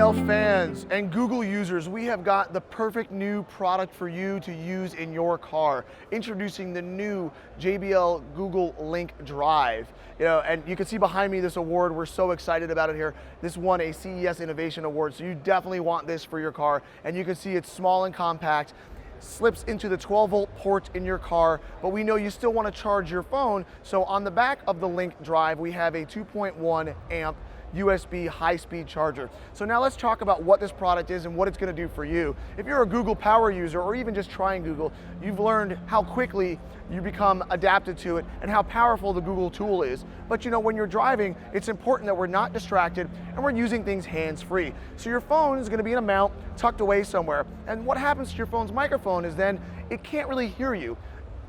JBL fans and Google users, we have got the perfect new product for you to use in your car. Introducing the new JBL Google Link Drive. And you can see behind me this award. We're so excited about it here. This won a CES Innovation Award, so you definitely want this for your car. And you can see it's small and compact, slips into the 12-volt port in your car, but we know you still want to charge your phone. So on the back of the Link Drive, we have a 2.1 amp USB high-speed charger. So now let's talk about what this product is and what it's going to do for you. If you're a Google Power user or even just trying Google, you've learned how quickly you become adapted to it and how powerful the Google tool is. But when you're driving, it's important that we're not distracted and we're using things hands-free. So your phone is going to be in a mount tucked away somewhere. And what happens to your phone's microphone is then it can't really hear you.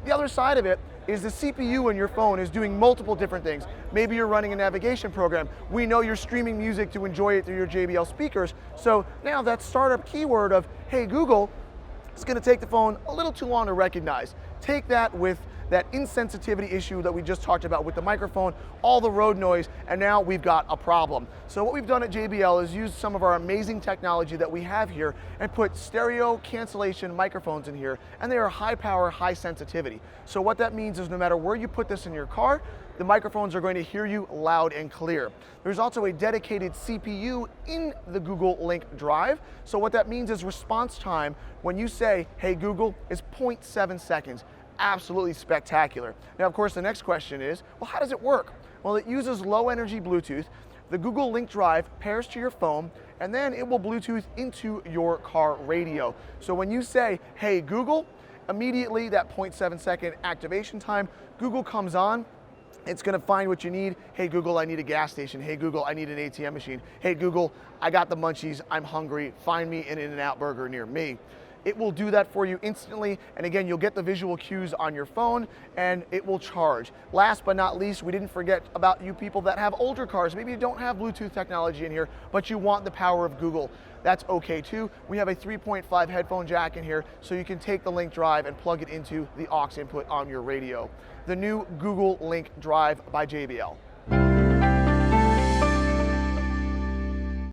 The other side of it is the CPU in your phone is doing multiple different things. Maybe you're running a navigation program. We know you're streaming music to enjoy it through your JBL speakers. So now that startup keyword of, hey Google, it's going to take the phone a little too long to recognize. Take that with that insensitivity issue that we just talked about with the microphone, all the road noise, and now we've got a problem. So what we've done at JBL is use some of our amazing technology that we have here and put stereo cancellation microphones in here, and they are high power, high sensitivity. So what that means is no matter where you put this in your car, the microphones are going to hear you loud and clear. There's also a dedicated CPU in the Google Link Drive. So what that means is response time when you say, hey Google, is 0.7 seconds. Absolutely spectacular. Now, of course, the next question is, well, how does it work? Well, it uses low energy Bluetooth. The Google Link Drive pairs to your phone, and then it will Bluetooth into your car radio. So when you say, hey Google, immediately that 0.7 second activation time, Google comes on. It's going to find what you need. Hey Google, I need a gas station. Hey Google, I need an ATM machine. Hey Google, I got the munchies. I'm hungry. Find me an In-N-Out burger near me. It will do that for you instantly, and again, you'll get the visual cues on your phone, and it will charge. Last but not least, we didn't forget about you people that have older cars. Maybe you don't have Bluetooth technology in here, but you want the power of Google. That's okay too. We have a 3.5 headphone jack in here, so you can take the Link Drive and plug it into the aux input on your radio. The new Google Link Drive by JBL.